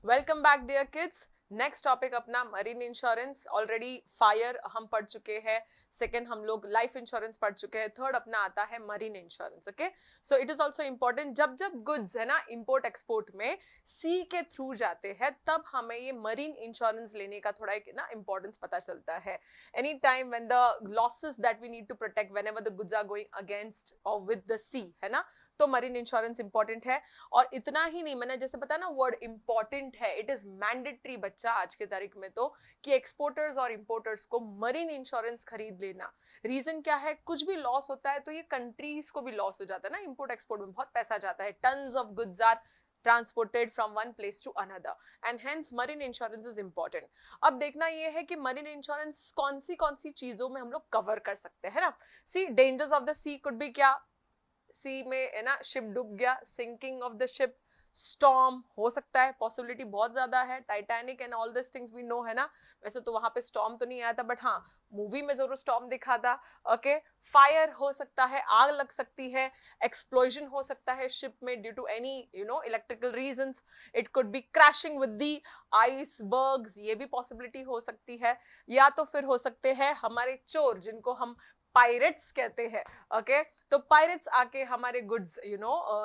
Welcome back dear kids. Next topic अपना marine insurance. Already fire हम पढ़ चुके हैं, सेकंड हम लोग लाइफ इंश्योरेंस पढ़ चुके हैं, थर्ड अपना आता है marine insurance. Okay, so it is also important, जब जब गुड्स है ना इंपोर्ट एक्सपोर्ट में सी के थ्रू जाते हैं तब हमें ये मरीन इंश्योरेंस लेने का थोड़ा एक ना इंपॉर्टेंस पता चलता है। Any time when the losses that we need to protect whenever the goods are going against और विद द सी, है ना, तो मरीन इंश्योरेंस इंपॉर्टेंट है। और इतना ही नहीं, मैंने जैसे बताया ना वर्ड इंपॉर्टेंट है, इट इज मैंडेटरी बच्चा आज के तारीख में तो, कि एक्सपोर्टर्स और इंपोर्टर्स को मरीन इंश्योरेंस खरीद लेना। रीजन क्या है, कुछ भी लॉस होता है तो ये कंट्रीज को भी लॉस हो जाता है ना, इंपोर्ट एक्सपोर्ट में बहुत पैसा जाता है, tons of goods are transported from one place to another and hence marine insurance is important। अब देखना ये है कि मरीन इंश्योरेंस कौन सी चीजों में हम लोग कवर कर सकते हैं ना। Sea dangers of the sea could be क्या, सी में है ना शिप डूब गया, sinking of the ship, storm हो सकता है, पॉसिबिलिटी बहुत ज्यादा है, Titanic and all this things we know, है ना। वैसे तो वहां पे स्टॉर्म तो नहीं आया था बट हाँ मूवी में जरूर स्टॉर्म दिखा था। ओके, फायर हो सकता है, आग लग सकती है, एक्सप्लोजन हो सकता है शिप में due to any electrical reasons, it could be crashing with the icebergs, ये भी पॉसिबिलिटी हो सकती है। या तो फिर हो सकते हैं हमारे चोर जिनको हम पायरेट्स कहते हैं। ओके, तो पायरेट्स आके हमारे गुड्स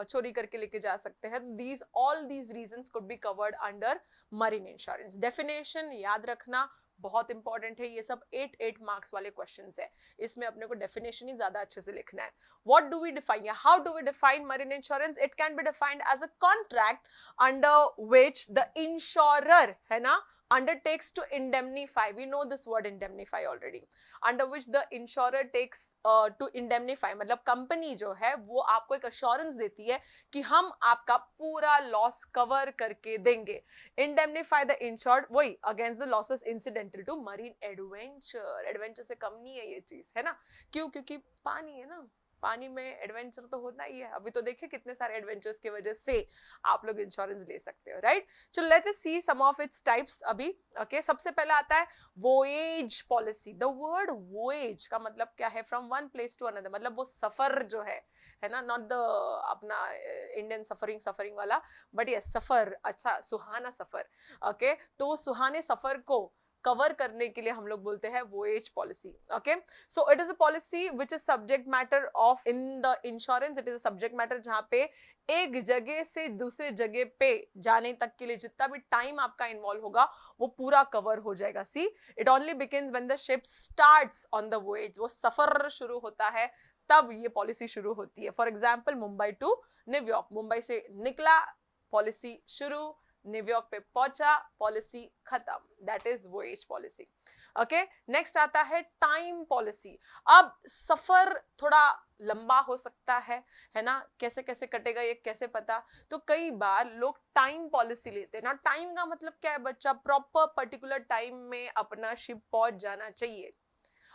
चोरी करके लेके जा सकते हैं। These all these reasons could be covered under marine insurance. Definition याद रखना बहुत इंपॉर्टेंट है, ये सब 8 मार्क्स वाले क्वेश्चंस है, इसमें अपने को डेफिनेशन ही ज्यादा अच्छे से लिखना है। व्हाट डू वी डिफाइन या how do we define marine insurance? It can be defined as a contract under which the insurer, है ना, undertakes to indemnify, we know this word indemnify already, under which the insurer takes to indemnify, मतलब company जो है वो आपको एक assurance देती है कि हम आपका पूरा लॉस कवर करके देंगे। indemnify the insured, वही against the losses incidental to marine adventure. Adventure से कम नहीं है ये चीज, है ना, क्यों? क्योंकि पानी है ना, पानी में एडवेंचर तो होना ही है। अभी तो देखिए कितने सारे एडवेंचर्स की वजह से आप लोग इंश्योरेंस ले सकते हो, right. So let us see some of its types अभी। ओके, सबसे पहले आता है voyage policy. The word voyage का मतलब क्या है? From one place to another, मतलब वो सफर जो है ना, नॉट द अपना इंडियन सफरिंग वाला, बट ये सफर, अच्छा सुहाना सफर। ओके, तो सुहाने सफर को कवर करने के लिए हम लोग बोलते हैं voyage policy. Okay, so it is a policy which is subject matter of in the insurance, it is a subject matter जहां पे एक जगह से दूसरे जगह पे जाने तक के लिए जितना भी टाइम आपका इन्वॉल्व होगा वो पूरा कवर हो जाएगा। See, it only begins when the ship starts on the voyage, वो सफर शुरू होता है तब ये पॉलिसी शुरू होती है। For example Mumbai to New York, Mumbai से निकला, पॉलिसी शुरू, न्यूयॉर्क पे पहुंचा, पॉलिसी खत्म, that is voyage policy. Okay, next आता है टाइम पॉलिसी। अब सफर थोड़ा लंबा हो सकता है ना, कैसे कैसे कटेगा ये कैसे पता, तो कई बार लोग टाइम पॉलिसी लेते हैं ना। टाइम का मतलब क्या है बच्चा? प्रॉपर पर्टिकुलर टाइम में अपना शिप पहुंच जाना चाहिए।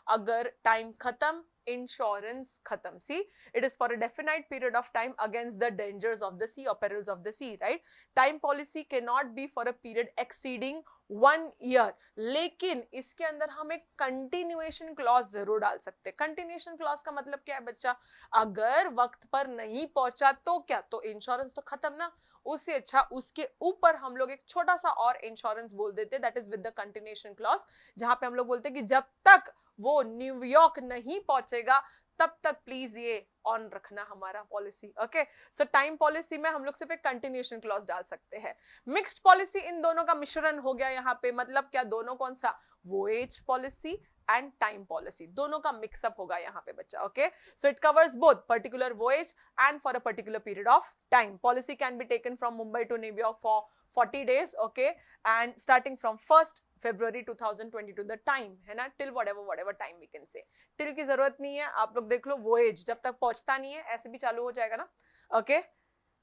अगर टाइम खत्म, इंश्योरेंस खत्म। See, it is for a definite period of time against the dangers of the sea और perils of the sea, right. Time policy can not be for a period exceeding 1 year, लेकिन इसके अंदर हम एक continuation clause जरूर डाल सकते हैं। कंटिन्यूएशन क्लॉज का मतलब क्या है बच्चा? अगर वक्त पर नहीं पहुंचा तो क्या, तो इंश्योरेंस तो खत्म ना, उससे अच्छा उसके ऊपर हम लोग एक छोटा सा और इंश्योरेंस बोल देते, that is with the continuation clause, जहां पे हम लोग बोलते हैं कि जब तक वो न्यूयॉर्क नहीं पहुंचेगा तब तक प्लीज ये ऑन रखना हमारा पॉलिसी। ओके, सो टाइम पॉलिसी में हम लोग सिर्फ एक कंटिन्यूएशन क्लॉज डाल सकते हैं। मिक्स्ड पॉलिसी, इन दोनों का मिश्रण हो गया यहाँ पे, मतलब क्या? दोनों कौन सा? Voyage policy and time policy, दोनों का मिक्सअप होगा यहाँ पे बच्चा। Okay, so it covers both particular voyage and for a particular period of time. Policy can be taken from Mumbai to New York for 40 days, okay, and starting from 1st February 2022, the time है ना, till whatever time we can say, till की जरूरत नहीं है, आप लोग देख लो voyage जब तक पहुंचता नहीं है ऐसे भी चालू हो जाएगा ना। Okay,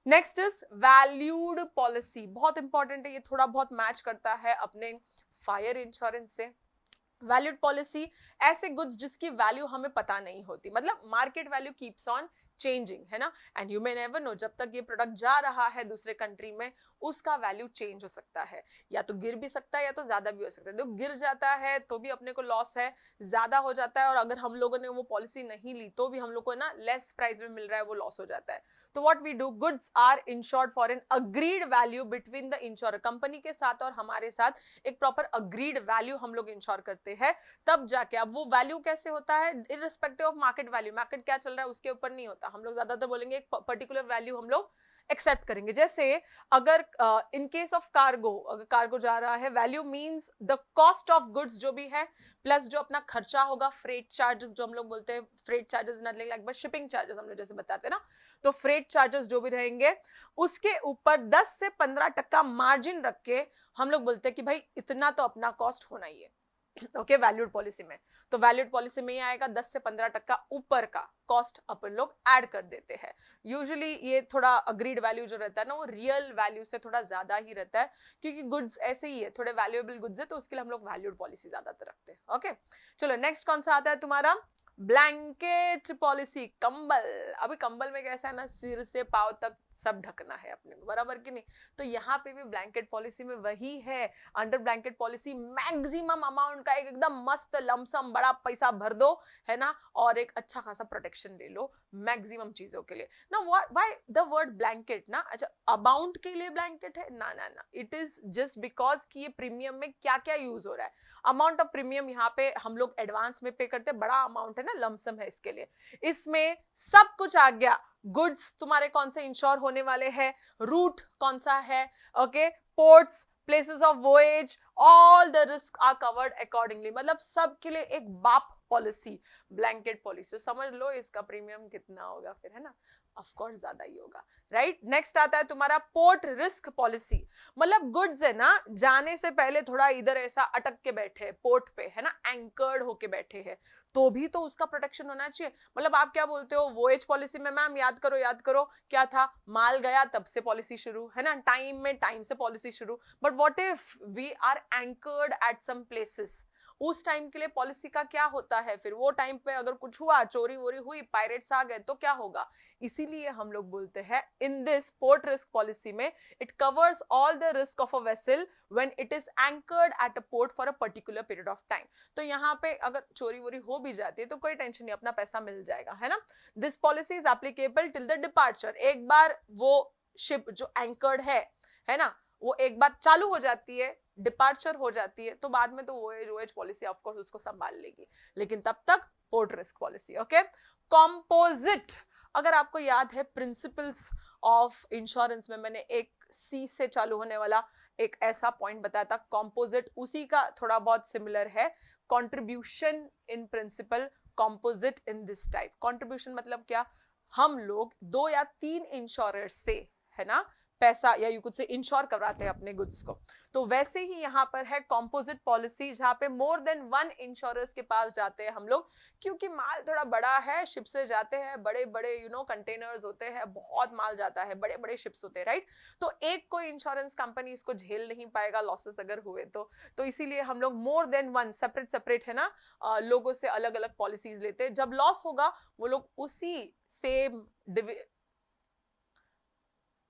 next is valued policy, बहुत इंपॉर्टेंट है ये, थोड़ा बहुत मैच करता है अपने फायर इंश्योरेंस से। वैल्यूड पॉलिसी, ऐसे गुड्स जिसकी वैल्यू हमें पता नहीं होती, मतलब market value keeps on changing, है ना, and you may never know जब तक ये प्रोडक्ट जा रहा है दूसरे कंट्री में उसका वैल्यू चेंज हो सकता है, या तो गिर भी सकता है या तो ज्यादा भी हो सकता है। तो गिर जाता है तो भी अपने को लॉस है, ज्यादा हो जाता है और अगर हम लोगों ने वो पॉलिसी नहीं ली तो भी हम लोग को ना लेस प्राइस में मिल रहा है, वो लॉस हो जाता है। तो what we do, goods are insured for an agreed value between the insurer, company के साथ और हमारे साथ एक प्रॉपर अग्रीड वैल्यू हम लोग इंश्योर करते हैं, तब जाके। अब वो वैल्यू कैसे होता है, irrespective of market value, market क्या चल रहा है उसके ऊपर नहीं होता, हम लोग ज्यादातर बोलेंगे एक पर्टिकुलर वैल्यू हम लोग एक्सेप्ट करेंगे। जैसे अगर इन केस ऑफ कार्गो, अगर कार्गो जा रहा है, value means the cost of goods जो भी है प्लस जो अपना खर्चा होगा, फ्रेट चार्जेस जो हम लोग बोलते हैं, freight charges nothing like but shipping charges हम लोग जैसे बताते हैं ना, तो फ्रेट चार्जेस जो भी रहेंगे उसके ऊपर 10 से 15% मार्जिन रख के हम लोग बोलते हैं कि भाई इतना तो अपना कॉस्ट होना ही है, ओके, वैल्यूड पॉलिसी में। तो वैल्यूड पॉलिसी में ये आएगा 10 से 15% ऊपर का कॉस्ट अपन लोग ऐड कर देते हैं। यूजुअली ये थोड़ा अग्रीड वैल्यू जो रहता है ना वो रियल वैल्यू से थोड़ा ज्यादा ही रहता है, क्योंकि गुड्स ऐसे ही है, थोड़े वैल्यूएबल गुड्स है, तो उसके लिए हम लोग वैल्यूड पॉलिसी ज्यादातर रखते हैं। ओके, चलो नेक्स्ट कौन सा आता है तुम्हारा, ब्लैंकेट पॉलिसी, कंबल। अभी कंबल में कैसा है ना, सिर से पांव तक सब ढकना है अपने को, बराबर कि नहीं, तो यहाँ पे भी ब्लैंकेट पॉलिसी में वही है। Under blanket policy maximum amount का एक एकदम मस्त लमसम बड़ा पैसा भर दो, है ना, और एक अच्छा खासा प्रोटेक्शन ले लो मैक्सिमम चीजों के लिए ना। व्हाई द वर्ड ब्लैंकेट ना, अच्छा अमाउंट के लिए ब्लैंकेट है ना, ना ना, इट इज जस्ट बिकॉज कि ये प्रीमियम में क्या क्या यूज हो रहा है। अमाउंट ऑफ प्रीमियम यहाँ पे हम लोग एडवांस में पे करते हैं, बड़ा अमाउंट है ना, लमसम है इसके लिए। इसमें सब कुछ आ गया, गुड्स तुम्हारे कौन से इंश्योर होने वाले हैं, रूट कौन सा है, okay, ports, places of voyage, all the risk are covered accordingly, मतलब सबके लिए एक बाप पॉलिसी, ब्लैंकेट पॉलिसी। तो समझ लो इसका प्रीमियम कितना होगा फिर, है ना, ऑफ कोर्स ज्यादा ही होगा, राइट। नेक्स्ट आता है तुम्हारा पोर्ट रिस्क पॉलिसी, मतलब गुड्स है ना जाने से पहले थोड़ा इधर ऐसा अटक के बैठे पोर्ट पे, है ना, एंकर्ड होके बैठे हैं, तो भी तो उसका प्रोटेक्शन होना चाहिए। मतलब आप क्या बोलते हो, वोएज पॉलिसी में मैम याद करो क्या था, माल गया तब से पॉलिसी शुरू, है ना, टाइम में टाइम से पॉलिसी शुरू, but what if we are anchored at some places, उस टाइम के लिए पॉलिसी का क्या होता है फिर, वो टाइम पे अगर कुछ हुआ, चोरी वोरी हुई, पायरेट्स आ गए तो क्या होगा। इसीलिए हम लोग बोलते हैं in this port risk policy में it covers all the risk of a vessel when it is anchored at a port for a particular period of time. तो यहाँ पे अगर चोरी वोरी हो भी जाती है तो कोई टेंशन नहीं, अपना पैसा मिल जाएगा, है ना। This policy is applicable till the departure, एक बार वो शिप जो एंकर्ड है ना, वो एक बार चालू हो जाती है, डिपार्चर हो जाती है, तो बाद में तो वोएज पॉलिसी ऑफ कोर्स उसको संभाल लेगी, लेकिन तब तक port risk policy. Okay, composite, अगर आपको याद है प्रिंसिपल्स ऑफ इंश्योरेंस में मैंने एक सी से चालू होने वाला एक ऐसा पॉइंट बताया था, कॉम्पोजिट, उसी का थोड़ा बहुत सिमिलर है, contribution in principle, composite in this type. Contribution मतलब क्या, हम लोग 2 या 3 इंश्योरर से, है ना, पैसा या यू कुछ से इंश्योर करवाते हैं अपने गुड्स को, तो वैसे ही यहाँ पर है कॉम्पोजिट पॉलिसी, जहाँ पे मोर देन 1 इंश्योरर्स के पास जाते हैं हम लोग, क्योंकि माल थोड़ा बड़ा है, शिप से जाते हैं, बड़े बड़े यू नो कंटेनर्स होते हैं, बहुत माल जाता है, बड़े बड़े शिप्स होते हैं, राइट। तो एक कोई इंश्योरेंस कंपनी इसको झेल नहीं पाएगा लॉसेस अगर हुए तो इसीलिए हम लोग मोर देन 1 सेपरेट है ना, लोगों से अलग अलग पॉलिसीज लेते हैं। जब लॉस होगा वो लोग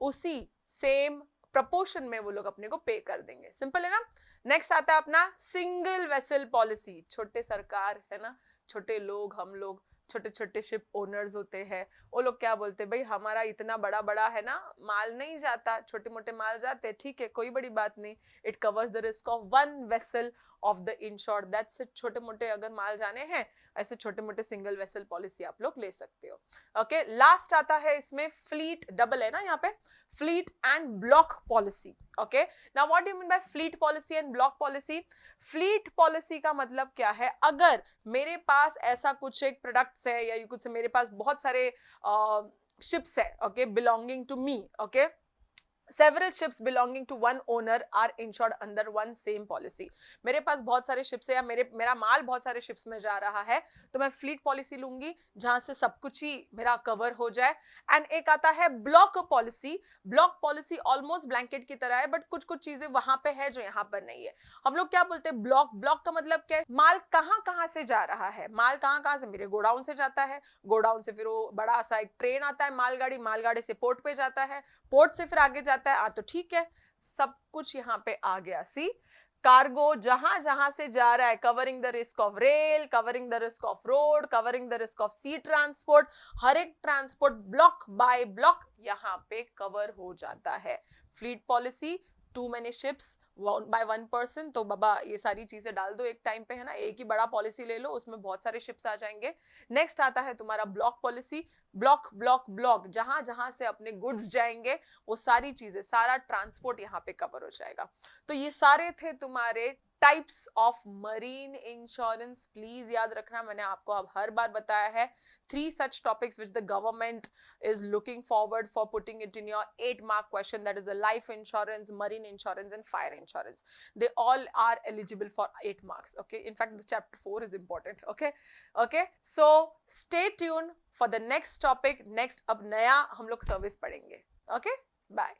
उसी सेम प्रपोर्शन में वो लोग अपने को पे कर देंगे, सिंपल है ना। नेक्स्ट आता है अपना सिंगल वेसल पॉलिसी, छोटे सरकार है ना, छोटे लोग, हम लोग छोटे छोटे शिप ओनर्स होते हैं, वो लोग क्या बोलते हैं, भाई हमारा इतना बड़ा बड़ा है ना, माल नहीं जाता, छोटे मोटे माल जाते हैं, ठीक है कोई बड़ी बात नहीं, it covers the risk of 1 vessel of the insured, that's it. छोटे मोटे अगर माल जाने हैं, ऐसे छोटे मोटे सिंगल वेसल पॉलिसी आप लोग ले सकते हो। ओके, लास्ट आता है इसमें फ्लीट, डबल है ना यहाँ पे, fleet and block policy. Okay, now what do you mean by fleet policy and block policy. Fleet policy का मतलब क्या है, अगर मेरे पास ऐसा कुछ एक प्रोडक्ट्स है या कुछ मेरे पास बहुत सारे शिप्स है, okay, belonging to me, okay, Several ships belonging to one owner are insured under one same policy. मेरे पास बहुत सारे शिप्स है या मेरा माल बहुत सारे शिप्स में जा रहा है, तो मैं फ्लीट पॉलिसी लूंगी जहां से सब कुछ ही मेरा कवर हो जाए. एंड एक आता है block policy. Block policy almost blanket की तरह है, बट कुछ कुछ चीजें वहां पे है जो यहाँ पर नहीं है. हम लोग क्या बोलते हैं ब्लॉक. ब्लॉक का मतलब क्या है? माल कहाँ कहाँ से जा रहा है. माल कहाँ कहाँ से? मेरे गोडाउन से जाता है, गोडाउन से फिर वो बड़ा सा एक ट्रेन आता है, मालगाड़ी, मालगाड़ी से पोर्ट पे जाता है, पोर्ट से फिर आगे जाता है. तो ठीक है, सब कुछ यहाँ पे आ गया. सी, कार्गो जहां जहां से जा रहा है, covering the risk of rail, covering the risk of road, covering the risk of sea transport, हर एक ट्रांसपोर्ट ब्लॉक बाय ब्लॉक यहाँ पे कवर हो जाता है. Fleet policy, too many ships by one person. तो बाबा ये सारी चीजें डाल दो एक टाइम पे, है ना. एक ही बड़ा पॉलिसी ले लो, उसमें बहुत सारे शिप्स आ जाएंगे. नेक्स्ट आता है तुम्हारा block policy. Block block block, जहां जहां से अपने गुड्स जाएंगे वो सारी चीजें, सारा ट्रांसपोर्ट यहाँ पे कवर हो जाएगा. तो ये सारे थे तुम्हारे types of marine insurance. Please याद रखना, मैंने आपको अब हर बार बताया है, 3 such topics which the government is looking forward for putting it in your 8-mark question, that is the life insurance, marine insurance and fire insurance. They all are eligible for 8 marks. Okay, in fact the chapter 4 is important. Okay, so stay tuned for the next topic. Next अब नया हम लोग service पढ़ेंगे. Okay, bye.